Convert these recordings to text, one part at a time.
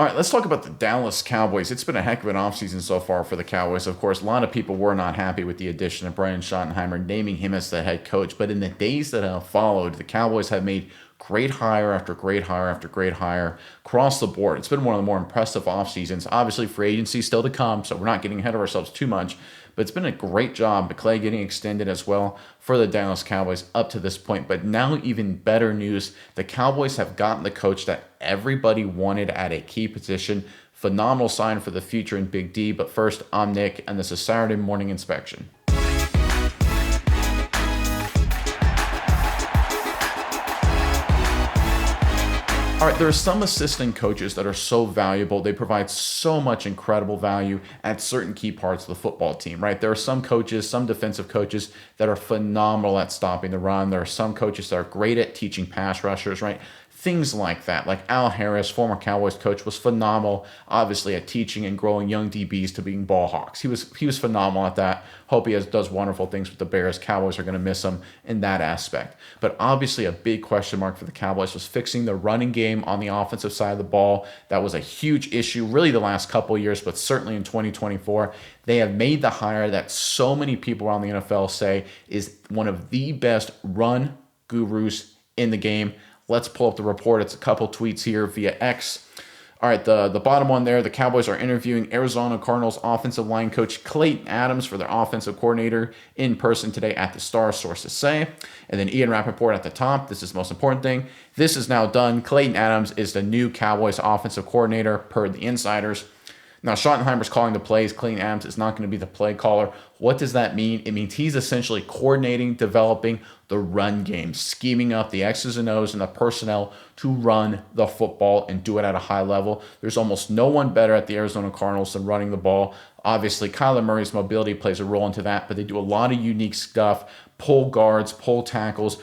All right, let's talk about the Dallas Cowboys. It's been a heck of an offseason so far for the Cowboys. Of course, a lot of people were not happy with the addition of Brian Schottenheimer, naming him as the head coach. But in the days that have followed, the Cowboys have made great hire after great hire after great hire across the board. It's been one of the more impressive off seasons. Obviously, free agency still to come, so we're not getting ahead of ourselves too much. But it's been a great job. McClay getting extended as well for the Dallas Cowboys up to this point. But now, even better news, the Cowboys have gotten the coach that everybody wanted at a key position. Phenomenal sign for the future in Big D. But first, I'm Nick, and this is Saturday Morning Inspection. All right, there are some assistant coaches that are so valuable. They provide so much incredible value at certain key parts of the football team, right? There are some coaches, some defensive coaches that are phenomenal at stopping the run. There are some coaches that are great at teaching pass rushers, right? Things like that. Like Al Harris, former Cowboys coach, was phenomenal, obviously, at teaching and growing young DBs to being ball hawks. He was phenomenal at that. Hope he does wonderful things with the Bears. Cowboys are going to miss him in that aspect. But obviously, a big question mark for the Cowboys was fixing the running game on the offensive side of the ball. That was a huge issue, really, the last couple of years, but certainly in 2024. They have made the hire that so many people around the NFL say is one of the best run gurus in the game. Let's pull up the report. It's a couple tweets here via X. All right, the bottom one there, the Cowboys are interviewing Arizona Cardinals offensive line coach Klayton Adams for their offensive coordinator in person today at the Star, sources say. And then Ian Rappaport at the top. This is the most important thing. This is now done. Klayton Adams is the new Cowboys offensive coordinator per the insiders. Now, Schottenheimer's calling the plays. Klayton Adams is not going to be the play caller. What does that mean? It means he's essentially coordinating, developing the run game, scheming up the X's and O's and the personnel to run the football and do it at a high level. There's almost no one better at the Arizona Cardinals than running the ball. Obviously, Kyler Murray's mobility plays a role into that, but they do a lot of unique stuff. Pull guards, pull tackles,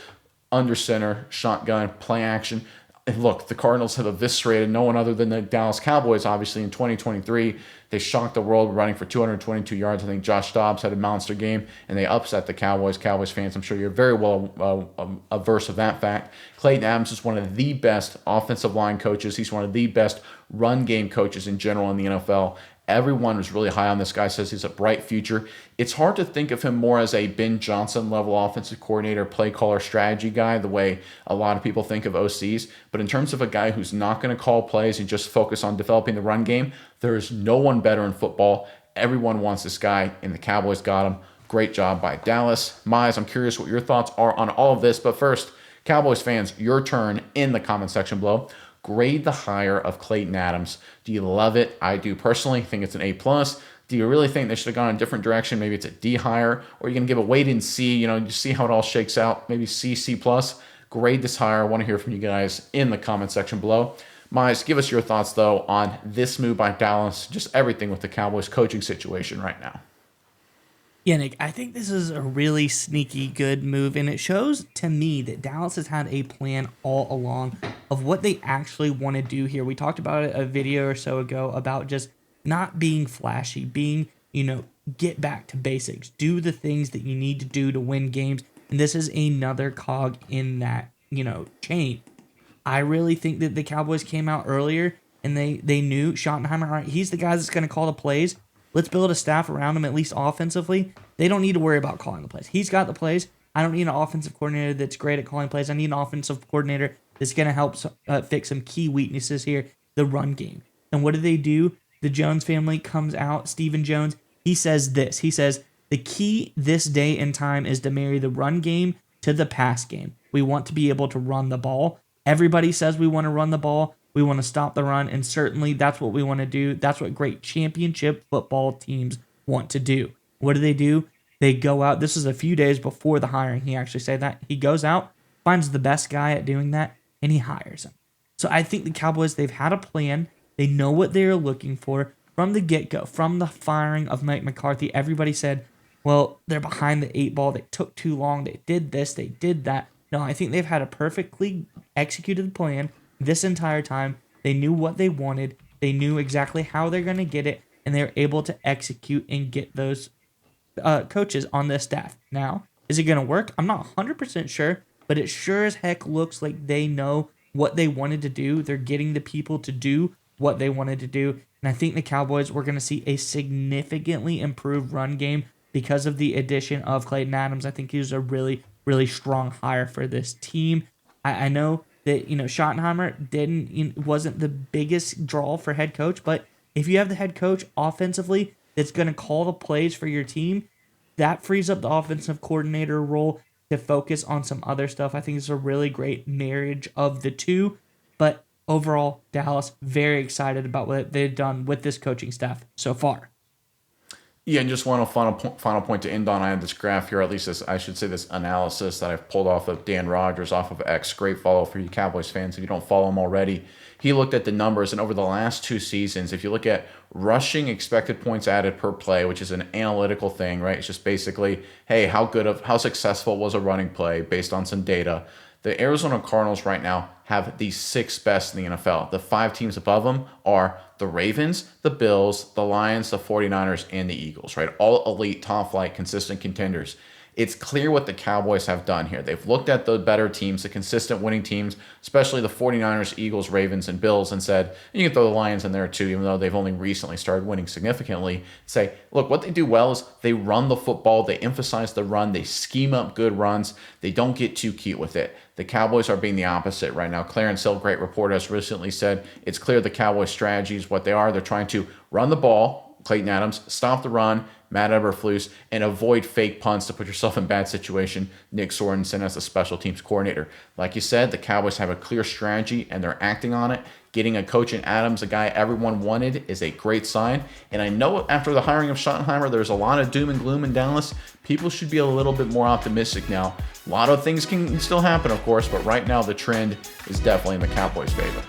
under center, shotgun, play action. And look, the Cardinals have eviscerated no one other than the Dallas Cowboys, obviously, in 2023. They shocked the world running for 222 yards. I think Josh Dobbs had a monster game, and they upset the Cowboys. Cowboys fans, I'm sure you're very well averse of that fact. Klayton Adams is one of the best offensive line coaches. He's one of the best run game coaches in general in the NFL. Everyone was really high on this guy, says he's a bright future. It's hard to think of him more as a Ben Johnson level offensive coordinator, play caller, strategy guy, the way a lot of people think of OCs. But in terms of a guy who's not going to call plays and just focus on developing the run game, there is no one better in football. Everyone wants this guy, and the Cowboys got him. Great job by Dallas. Mize, I'm curious what your thoughts are on all of this. But first, Cowboys fans, your turn in the comment section below. Grade the hire of Klayton Adams. Do you love it? I do personally. Think it's an A+. Do you really think they should have gone a different direction? Maybe it's a D hire, or are you going to give a wait and see, just see how it all shakes out? Maybe C, C+. Grade this hire. I want to hear from you guys in the comment section below. Mize, give us your thoughts, though, on this move by Dallas, just everything with the Cowboys coaching situation right now. Yeah, Nick, I think this is a really sneaky good move, and it shows to me that Dallas has had a plan all along of what they actually want to do here. We talked about it a video or so ago about just not being flashy, being, get back to basics, do the things that you need to do to win games, and this is another cog in that, chain. I really think that the Cowboys came out earlier, and they knew Schottenheimer, all right, he's the guy that's going to call the plays. Let's build a staff around him, at least offensively. They don't need to worry about calling the plays. He's got the plays. I don't need an offensive coordinator that's great at calling plays. I need an offensive coordinator that's going to help fix some key weaknesses here, the run game. And what do? The Jones family comes out. Stephen Jones, he says this. He says, the key this day and time is to marry the run game to the pass game. We want to be able to run the ball. Everybody says we want to run the ball. We want to stop the run, and certainly that's what we want to do. That's what great championship football teams want to do. What do? They go out. This is a few days before the hiring. He actually said that. He goes out, finds the best guy at doing that, and he hires him. So I think the Cowboys, they've had a plan. They know what they're looking for from the get-go, from the firing of Mike McCarthy. Everybody said, well, they're behind the 8 ball. They took too long. They did this. They did that. No, I think they've had a perfectly executed plan this entire time. They knew what they wanted. They knew exactly how they're going to get it, and they're able to execute and get those coaches on this staff. Now, is it going to work? I'm not 100% sure, but it sure as heck looks like they know what they wanted to do. They're getting the people to do what they wanted to do. And I think the Cowboys were going to see a significantly improved run game because of the addition of Klayton Adams. I think he was a really, really strong hire for this team. I know that, Schottenheimer wasn't the biggest draw for head coach, but if you have the head coach offensively that's going to call the plays for your team, that frees up the offensive coordinator role to focus on some other stuff. I think it's a really great marriage of the two. But overall, Dallas, very excited about what they've done with this coaching staff so far. Yeah, and just one final point to end on. I have this graph here, at least I should say this analysis that I've pulled off of Dan Rogers off of X. Great follow for you Cowboys fans if you don't follow him already. He looked at the numbers, and over the last 2 seasons, if you look at rushing expected points added per play, which is an analytical thing, right? It's just basically, hey, how successful was a running play based on some data. The Arizona Cardinals right now have the 6th best in the NFL. The 5 teams above them are the Ravens, the Bills, the Lions, the 49ers, and the Eagles, right? All elite, top flight, consistent contenders. It's clear what the Cowboys have done here. They've looked at the better teams, the consistent winning teams, especially the 49ers, Eagles, Ravens, and Bills, and said, and you can throw the Lions in there too, even though they've only recently started winning significantly. Say, look, what they do well is they run the football, they emphasize the run, they scheme up good runs, they don't get too cute with it. The Cowboys are being the opposite right now. Clarence Hill, great reporter, has recently said it's clear the Cowboys' strategy is what they are. They're trying to run the ball, Klayton Adams, stop the run, Matt Eberflus, and avoid fake punts to put yourself in bad situation. Nick Sorensen as the special teams coordinator. Like you said, the Cowboys have a clear strategy and they're acting on it. Getting a coach in Adams, a guy everyone wanted, is a great sign. And I know after the hiring of Schottenheimer, there's a lot of doom and gloom in Dallas. People should be a little bit more optimistic now. A lot of things can still happen, of course, but right now the trend is definitely in the Cowboys' favor.